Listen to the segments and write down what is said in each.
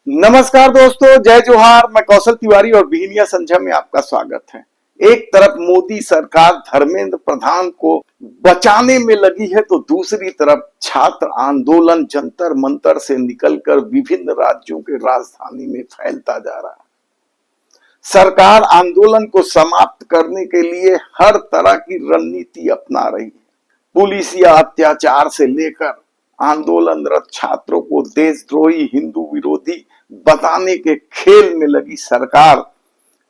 नमस्कार दोस्तों, जय जोहार। मैं कौशल तिवारी और बिहनिया संध्या में आपका स्वागत है। एक तरफ मोदी सरकार धर्मेंद्र प्रधान को बचाने में लगी है, तो दूसरी तरफ छात्र आंदोलन जंतर मंतर से निकलकर विभिन्न राज्यों के राजधानी में फैलता जा रहा है। सरकार आंदोलन को समाप्त करने के लिए हर तरह की रणनीति अपना रही है। पुलिसिया अत्याचार से लेकर आंदोलनरत छात्रों को देशद्रोही, हिंदू विरोधी बताने के खेल में लगी सरकार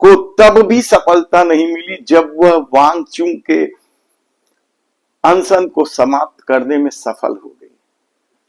को तब भी सफलता नहीं मिली जब वह वांगचुंग के अनशन को समाप्त करने में सफल हो गई।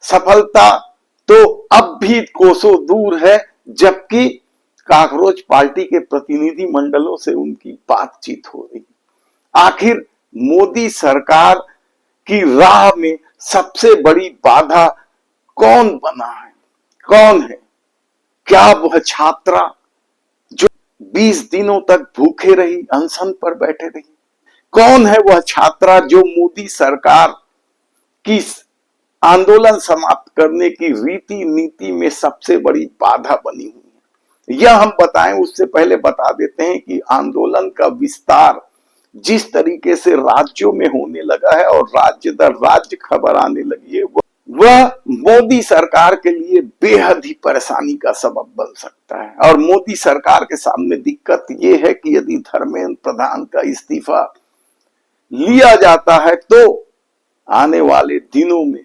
सफलता तो अब भी कोसों दूर है, जबकि काकरोच पार्टी के प्रतिनिधि मंडलों से उनकी बातचीत हो रही। आखिर मोदी सरकार की राह में सबसे बड़ी बाधा कौन बना है, कौन है? क्या वह छात्रा जो 20 दिनों तक भूखे रही, अनशन पर बैठे रही? कौन है वह छात्रा जो मोदी सरकार की आंदोलन समाप्त करने की रीति नीति में सबसे बड़ी बाधा बनी हुई है? यह हम बताएं उससे पहले बता देते हैं कि आंदोलन का विस्तार जिस तरीके से राज्यों में होने लगा है और राज्य दर राज्य खबर आने लगी है, वह मोदी सरकार के लिए बेहद ही परेशानी का सबब बन सकता है। और मोदी सरकार के सामने दिक्कत यह है कि यदि धर्मेंद्र प्रधान का इस्तीफा लिया जाता है तो आने वाले दिनों में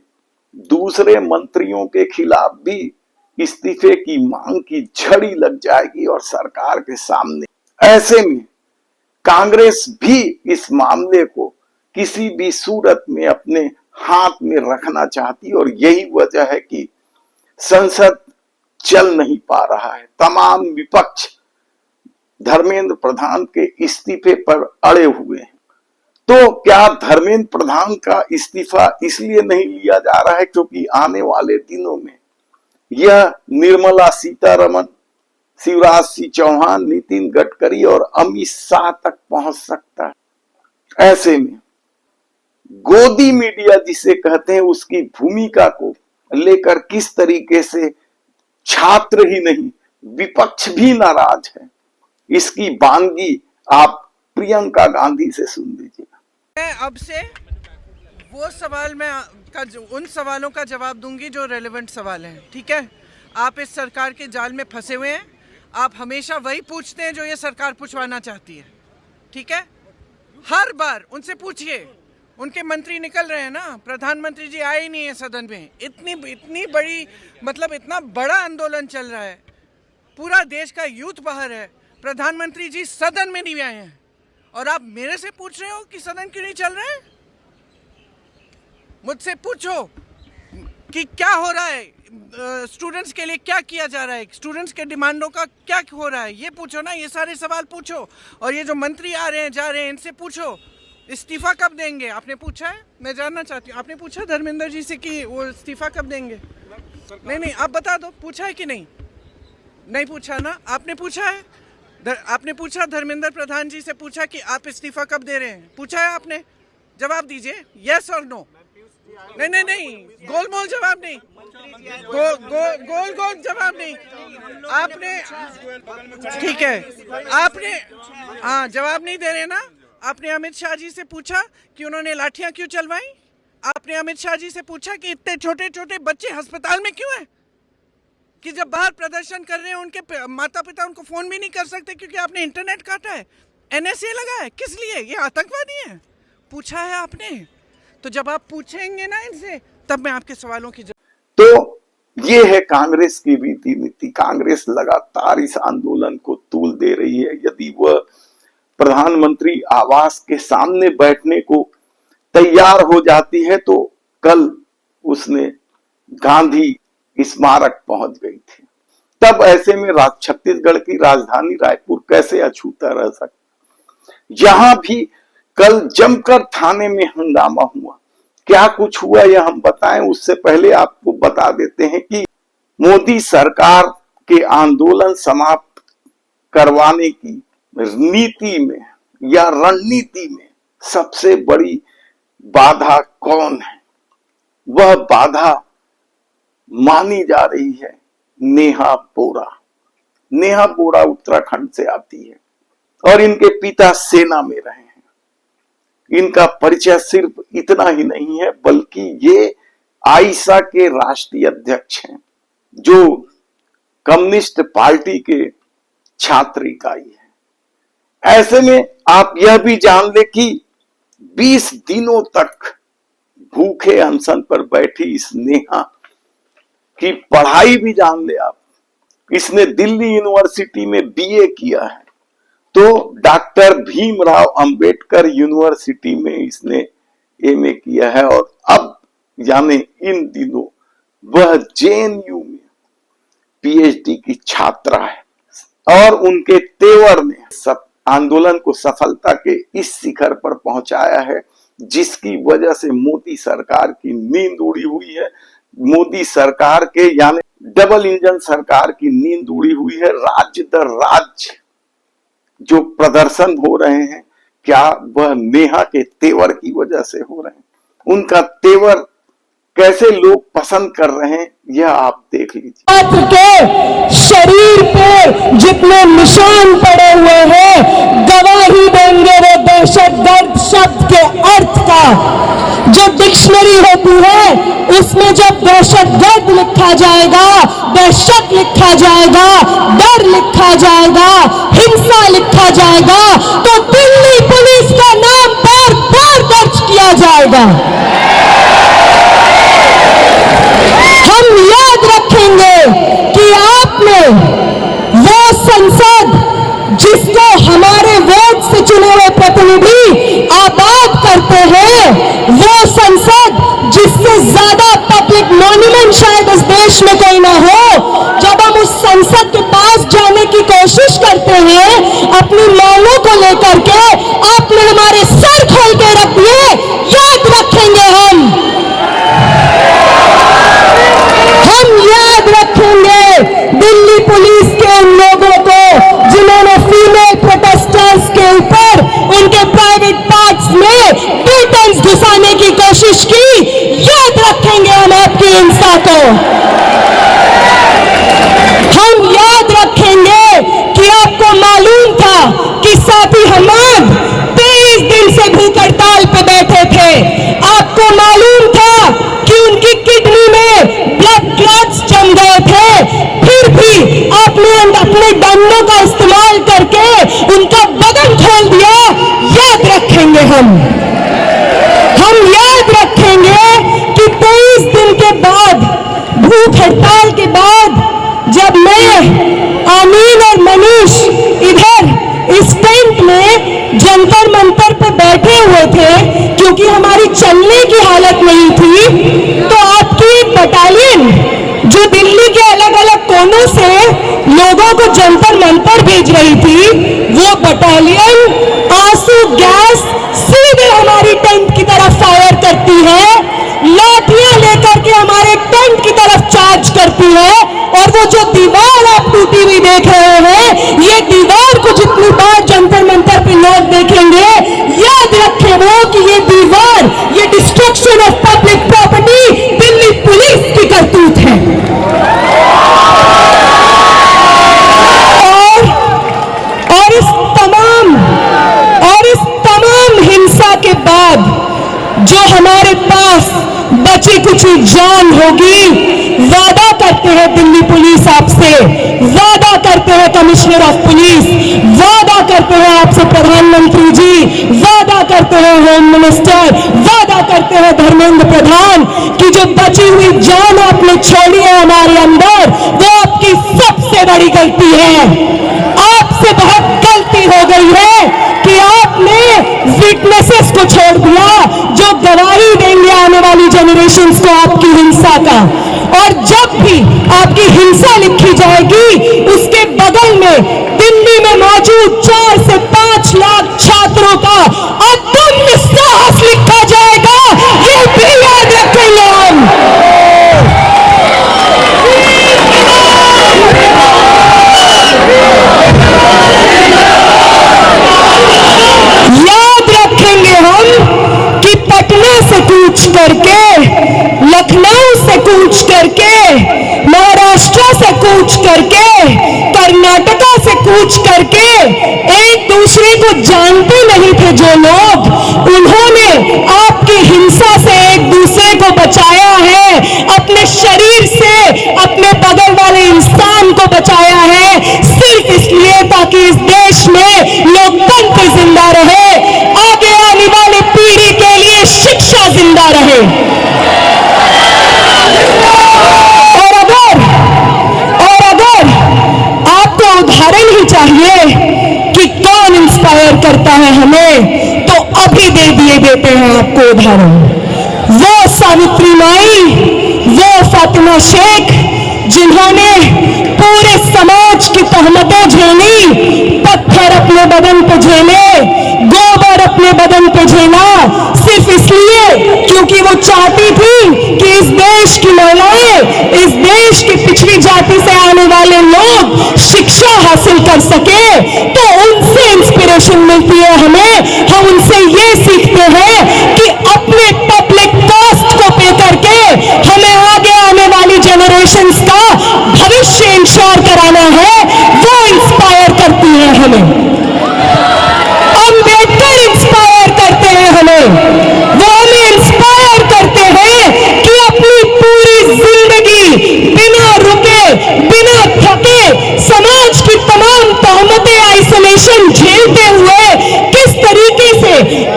दूसरे मंत्रियों के खिलाफ भी इस्तीफे की मांग की झड़ी लग जाएगी और सरकार के सामने। ऐसे में कांग्रेस भी इस मामले को किसी भी सूरत में अपने हाथ में रखना चाहती और यही वजह है कि संसद चल नहीं पा रहा है। तमाम विपक्ष धर्मेंद्र प्रधान के इस्तीफे पर अड़े हुए हैं। तो क्या धर्मेंद्र प्रधान का इस्तीफा इसलिए नहीं लिया जा रहा है क्योंकि आने वाले दिनों में यह निर्मला सीतारमण, शिवराज सिंह चौहान, नितिन गडकरी और अमित शाह तक पहुंच सकता है? ऐसे में गोदी मीडिया जिसे कहते हैं, उसकी भूमिका को लेकर किस तरीके से छात्र ही नहीं विपक्ष भी नाराज है, इसकी वानगी आप प्रियंका गांधी से सुन लीजिए। मैं अब से वो सवाल उन सवालों का जवाब दूंगी जो रेलेवेंट सवाल हैं। ठीक है, आप इस सरकार के जाल में फंसे हुए हैं। आप हमेशा वही पूछते हैं जो ये सरकार पूछवाना चाहती है। ठीक है, हर बार उनसे पूछिए। उनके मंत्री निकल रहे हैं ना, प्रधानमंत्री जी आए ही नहीं है सदन में। इतनी बड़ी इतना बड़ा आंदोलन चल रहा है, पूरा देश का यूथ बाहर है, प्रधानमंत्री जी सदन में नहीं आए हैं और आप मेरे से पूछ रहे हो कि सदन क्यों नहीं चल रहा है? मुझसे पूछो कि क्या हो रहा है, स्टूडेंट्स के लिए क्या किया जा रहा है, स्टूडेंट्स के डिमांडों का क्या हो रहा है, ये पूछो ना। ये सारे सवाल पूछो। और ये जो मंत्री आ रहे हैं जा रहे हैं, इनसे पूछो इस्तीफा कब देंगे। आपने पूछा है? मैं जानना चाहती हूँ, आपने पूछा धर्मेंद्र जी से कि वो इस्तीफा कब देंगे? नहीं, आप बता दो, पूछा है कि नहीं? नहीं पूछा ना। आपने पूछा है? आपने पूछा धर्मेंद्र प्रधान जी से पूछा कि आप इस्तीफा कब दे रहे हैं? पूछा है आपने? जवाब दीजिए, यस और नो। नहीं, गोलमोल जवाब नहीं, गोल जवाब नहीं। आपने, ठीक है, आपने हाँ जवाब नहीं दे रहे ना। आपने अमित शाह जी से पूछा कि उन्होंने लाठियां क्यों चलवाई? आपने अमित शाह जी से पूछा कि इतने छोटे छोटे बच्चे अस्पताल में क्यों हैं? कि जब बाहर प्रदर्शन कर रहे हैं उनके माता पिता उनको फोन भी नहीं कर सकते क्योंकि आपने इंटरनेट काटा है, NSA लगा है। किस लिए? ये आतंकवादी हैं। पूछा है आपने? तो जब आप पूछेंगे ना इनसे, तब मैं आपके सवालों की तो ये है कांग्रेस की रीति नीति। कांग्रेस लगातार इस आंदोलन को तूल दे रही है। यदि वह प्रधानमंत्री आवास के सामने बैठने को तैयार हो जाती है तो कल उसने गांधी स्मारक पहुंच गई थी। तब ऐसे में छत्तीसगढ़ की राजधानी रायपुर कैसे अछूता रह सकता? यहां भी कल जमकर थाने में हंगामा हुआ। क्या कुछ हुआ यह हम बताएं उससे पहले आपको बता देते हैं कि मोदी सरकार के आंदोलन समाप्त करवाने की नीति में या रणनीति में सबसे बड़ी बाधा कौन है? वह बाधा मानी जा रही है नेहा बोरा। नेहा बोरा उत्तराखंड से आती है और इनके पिता सेना में रहे हैं। इनका परिचय सिर्फ इतना ही नहीं है, बल्कि ये आईसा के राष्ट्रीय अध्यक्ष हैं, जो कम्युनिस्ट पार्टी के छात्र इकाई है। ऐसे में आप यह भी जान ले कि 20 दिनों तक भूखे अनशन पर बैठी इस नेहा की पढ़ाई भी जान ले आप। इसने दिल्ली यूनिवर्सिटी में बीए किया है, तो डॉक्टर भीमराव अंबेडकर यूनिवर्सिटी में इसने एमए किया है और अब यानी इन दिनों वह जेएनयू में पीएचडी की छात्रा है। और उनके तेवर ने सब आंदोलन को सफलता के इस शिखर पर पहुंचाया है, जिसकी वजह से मोदी सरकार की नींद उड़ी हुई है। मोदी सरकार के यानी डबल इंजन सरकार की नींद उड़ी हुई है। राज्य दर राज्य जो प्रदर्शन हो रहे हैं, क्या वह नेहा के तेवर की वजह से हो रहे हैं? उनका तेवर कैसे लोग पसंद कर रहे हैं, यह आप देख लीजिए। छात्र के शरीर पे जितने निशान पड़े हुए हैं, गवाही देंगे वो दहशतगर्द शब्द के अर्थ का। जो डिक्शनरी होती है उसमें जब दहशतगर्द लिखा जाएगा, दहशत लिखा जाएगा, डर लिखा जाएगा, हिंसा लिखा जाएगा, तो दिल्ली पुलिस का नाम बार बार दर्ज किया जाएगा। हम याद रखेंगे कि आपने वो संसद जिसको हमारे वोट से चुने हुए प्रतिनिधि आबाद करते हैं, वो संसद जिससे ज्यादा पब्लिक मॉन्यूमेंट शायद इस देश में कोई ना हो, जब हम उस संसद के पास जाने की कोशिश करते हैं अपनी मांगों को लेकर के, आपने हमारे सर खोल के रख दिए। याद रखेंगे हम याद रखेंगे दिल्ली पुलिस के उन लोगों को जिन्होंने फीमेल प्रोटेस्टर्स के ऊपर उनके प्राइवेट पार्ट्स में बीटल्स घुसाने की कोशिश की। याद रखेंगे हम आपकी हिंसा को। हम याद रखेंगे कि आपको मालूम था कि साथी हमाद 23 दिन से भूख हड़ताल पे बैठे थे। आपको मालूम था कि उनकी किडनी में ब्लड क्लॉट्स जम गए थे, फिर भी आपने अपने डंडों का इस्तेमाल करके उनका बदन खोल दिया। याद रखेंगे हम याद रखेंगे कि 23 दिन के बाद, भूख हड़ताल के बाद, जब मैं, आमीन और मनीष इधर इस टेंट में जंतर मंतर पे बैठे हुए थे क्योंकि हमारी चलने की हालत नहीं थी, तो आपकी बटालियन जो दिल्ली के अलग अलग कोनों से लोगों को जंतर मंतर भेज रही थी, वो बटालियन आंसू गैस सीधे हमारी टेंट की तरफ फायर करती है, लाठियां लेकर के हमारे टेंट की तरफ चार्ज करती है। और वो जो दीवार आप टूटी हुई देख रहे हैं, ये दीवार को जितनी बार जंतर मंतर पे लोग देखेंगे, याद रखें वो कि ये दीवार, ये destruction of public property Delhi police की करतूत है। और इस तमाम हिंसा के बाद जो हमारे पास बची कुची जान होगी, वादा करते हैं दिल्ली पुलिस आपसे, वादा करते हैं कमिश्नर ऑफ पुलिस, वादा करते हैं आपसे प्रधानमंत्री जी, वादा करते हैं होम मिनिस्टर, वादा करते हैं धर्मेंद्र प्रधान कि जो बची हुई जान आपने छोड़ी है हमारे अंदर, वो आपकी सबसे बड़ी गलती है। आपसे बहुत गलती हो गई है कि आपने विटनेसेस को छोड़ दिया जो गवाही देंगे आने वाली जनरेशंस को आपकी हिंसा का। और जब भी आपकी हिंसा लिखी जाएगी, उसके बगल में दिल्ली में मौजूद 4 से 5 लाख छात्रों का अदम्य साहस लिखा जाएगा। ये भी याद रखेंगे हम। याद रखेंगे हम कि पटना से कूच करके, लखनऊ से कूच करके, महाराष्ट्र से कूच करके, कर्नाटका से कूच करके, एक दूसरे को जानते नहीं थे जो लोग, उन्होंने आपकी हिंसा से एक दूसरे को बचाया है, अपने शरीर से अपने बगल वाले इंसान को बचाया है, सिर्फ इसलिए ताकि इस देश में लोकतंत्र जिंदा रहे, आगे आने वाली पीढ़ी के लिए शिक्षा जिंदा रहे। और अगर आपको उदाहरण ही चाहिए कि कौन इंस्पायर करता है हमें, तो अभी दे दिए देते हैं आपको उदाहरण। वो सावित्री माई, वो फातिमा शेख, जिन्होंने पूरे समाज की तहमतें झेली, पत्थर अपने बदन पे झेले, गोबर अपने बदन पे झेला, सिर्फ इसलिए क्योंकि वो चाहती थी कि इस देश की महिलाएं, इस देश की पिछड़ी जाति से आने वाले लोग शिक्षा हासिल कर सके। तो उनसे इंस्पिरेशन मिलती है हमें, हम उनसे ये सीखते हैं कि अपने पब्लिक कॉस्ट को पे करके हमें आगे आने वाली जनरेशंस का भविष्य इंश्योर कराना है। वो इंस्पायर करती है हमें, अम्बेडकर इंस्पायर करते हैं हमें, वो हमें इंस्पायर करते हैं कि अपनी पूरी जिंदगी बिना रुके, बिना थके, समाज की तमाम तहमतें, आइसोलेशन झेलते हुए किस तरीके से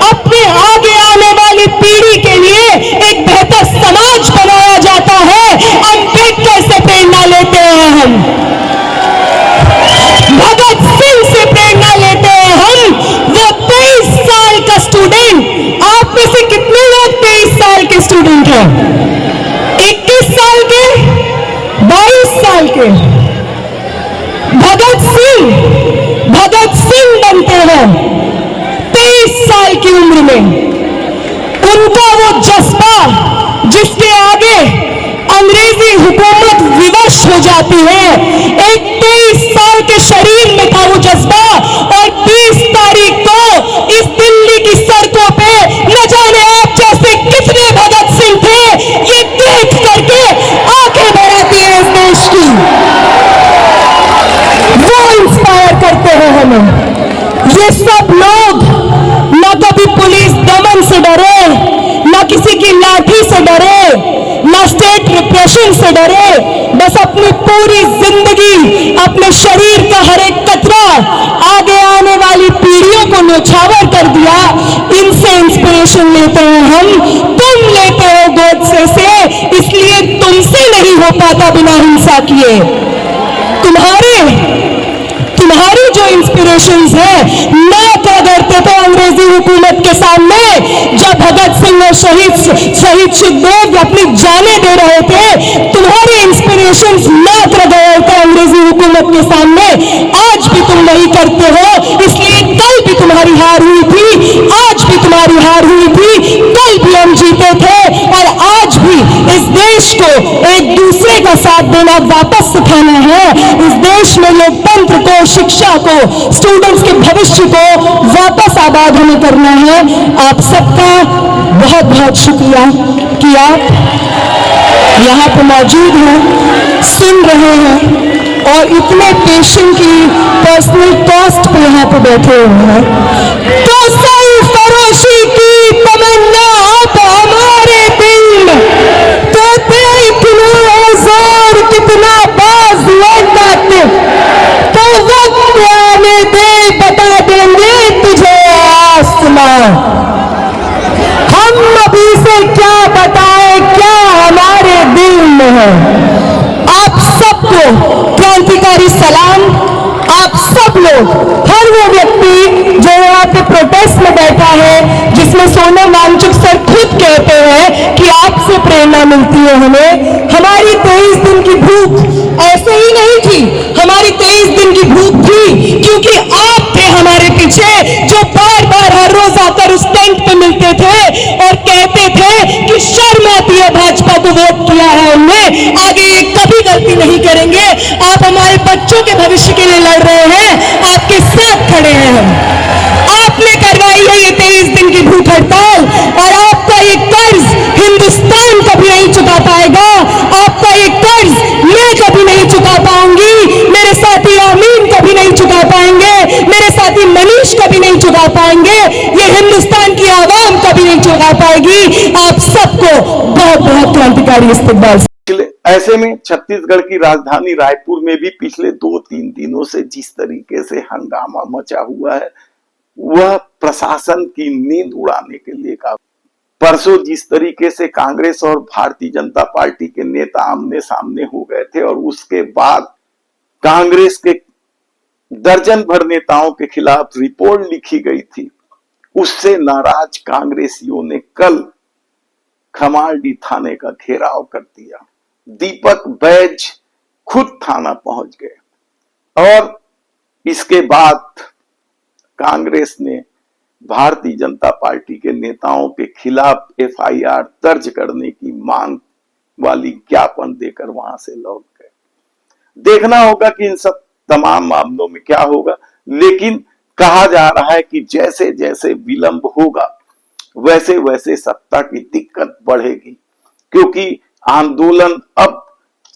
अपने आगे आने वाली पीढ़ी के लिए एक बेहतर समाज बनाया जाता है, अम्बेडकर से प्रेरणा लेते हैं हम, भगत सिंह से प्रेरणा लेते हैं हम। वो 23 साल का स्टूडेंट, आप में से कितने लोग 23 साल के स्टूडेंट हैं? 21 साल के, 22 साल के? भगत सिंह बनते हैं 23 साल की उम्र में। उनका वो जज्बा जिसके आगे अंग्रेजी हुकूमत विवश हो जाती है, एक 23 साल के शरीर में था वो जज्बा, और 20 तारीख को इस दिल्ली की सड़कों पे न जाने आप जैसे कितने भगत सिंह थे, ये देख करके आंखें भर आती है इस देश की। वो इंस्पायर करते हैं हमें। ये सब लोग न कभी पुलिस दमन से डरे, न किसी की लाठी से डरे, न स्टेट रिप्रेशन से डरे, बस अपनी पूरी जिंदगी, अपने शरीर का हर एक कतरा आगे आने वाली पीढ़ियों को न्यौछावर कर दिया। इनसे इंस्पिरेशन लेते हैं हम। तुम लेते हो गोडसे से, इसलिए तुमसे नहीं हो पाता बिना हिंसा किए। तुम्हारी जो इंस्पिरेशंस है, नाक रगड़ते थे अंग्रेजी हुकूमत के सामने, जब भगत सिंह और शहीद सुखदेव अपनी जानें दे रहे थे, तुम्हारी इंस्पिरेशंस नाक रगड़ते अंग्रेजी हुकूमत के सामने। आज भी तुम वही करते हो, इसलिए कल भी तुम्हारी हार हुई थी, आज भी तुम्हारी हार हुई थी, कल भी हम जीते थे, और आज भी इस देश को एक दूसरे का साथ देना वापस सिखाना है। इस देश में लोकतंत्र को, शिक्षा को, स्टूडेंट्स के भविष्य को वापस आबाद हमें करना है। आप सबका बहुत बहुत शुक्रिया कि आप यहाँ पे मौजूद हैं, सुन रहे हैं, और इतने पेशेंटली पर्सनल कॉस्ट पे यहाँ पे बैठे हुए हैं। तो सही फरोशी की तमन्ना आप हमारे दिल में, तो इतना जोर कितना बाज लौटाते, तो वक्त आने दे, बता देंगे तुझे आसमां। हम अभी से क्या बताएं, क्या हमारे दिल में है। आप सबको क्रांतिकारी सलाम। आप सब लोग, हर वो व्यक्ति जो यहाँ पे प्रोटेस्ट में बैठा है, जिसमें सोनम वांगचुक सर खुद कहते हैं कि आपसे प्रेरणा मिलती है हमें। हमारी 23 दिन की भूख ऐसे ही नहीं थी, हमारी 23 दिन की भूख थी क्योंकि आप थे हमारे पीछे, जो बार बार हर रोज आकर उस टेंट पे मिलते थे और कहते थे कि शर्म आती है भाजपा को वोट किया है हमने, आगे ये कभी गलती नहीं करेंगे। आप हमारे बच्चों के भविष्य के लिए लड़ रहे हैं, आपके साथ खड़े हैं हम। आपने करवाई है ये 23 दिन की भूख हड़ताल, और आपका ये कर्ज हिंदुस्तान कभी नहीं चुका पाएगा, आपका ये कर्ज मैं कभी नहीं चुका पाऊंगी। हमारी इस्तकबाल। ऐसे में छत्तीसगढ़ की राजधानी रायपुर में भी पिछले 2-3 दिनों से जिस तरीके से हंगामा मचा हुआ है वह प्रशासन की नींद उड़ाने के लिए का। परसों जिस तरीके से कांग्रेस और भारतीय जनता पार्टी के नेता आमने सामने हो गए थे और उसके बाद कांग्रेस के दर्जन भर नेताओं के खिलाफ रिपोर्ट लिखी गई थी, उससे नाराज कांग्रेसियों ने कल खमारडी थाने का घेराव कर दिया। दीपक बैज खुद थाना पहुंच गए और इसके बाद कांग्रेस ने भारतीय जनता पार्टी के नेताओं के खिलाफ एफआईआर दर्ज करने की मांग वाली ज्ञापन देकर वहां से लौट गए। देखना होगा कि इन सब तमाम मामलों में क्या होगा, लेकिन कहा जा रहा है कि जैसे जैसे विलंब होगा वैसे वैसे सत्ता की दिक्कत बढ़ेगी, क्योंकि आंदोलन अब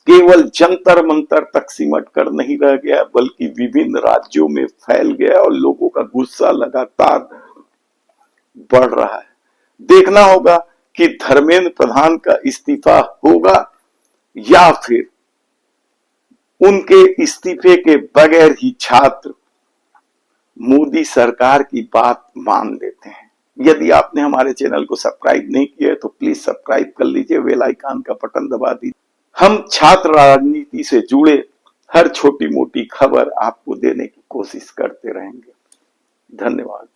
केवल जंतर मंतर तक सिमट कर नहीं रह गया बल्कि विभिन्न राज्यों में फैल गया और लोगों का गुस्सा लगातार बढ़ रहा है। देखना होगा कि धर्मेंद्र प्रधान का इस्तीफा होगा या फिर उनके इस्तीफे के बगैर ही छात्र मोदी सरकार की बात मान लेते हैं। यदि आपने हमारे चैनल को सब्सक्राइब नहीं किया है तो प्लीज सब्सक्राइब कर लीजिए, बेल आइकन का बटन दबा दीजिए। हम छात्र राजनीति से जुड़े हर छोटी मोटी खबर आपको देने की कोशिश करते रहेंगे। धन्यवाद।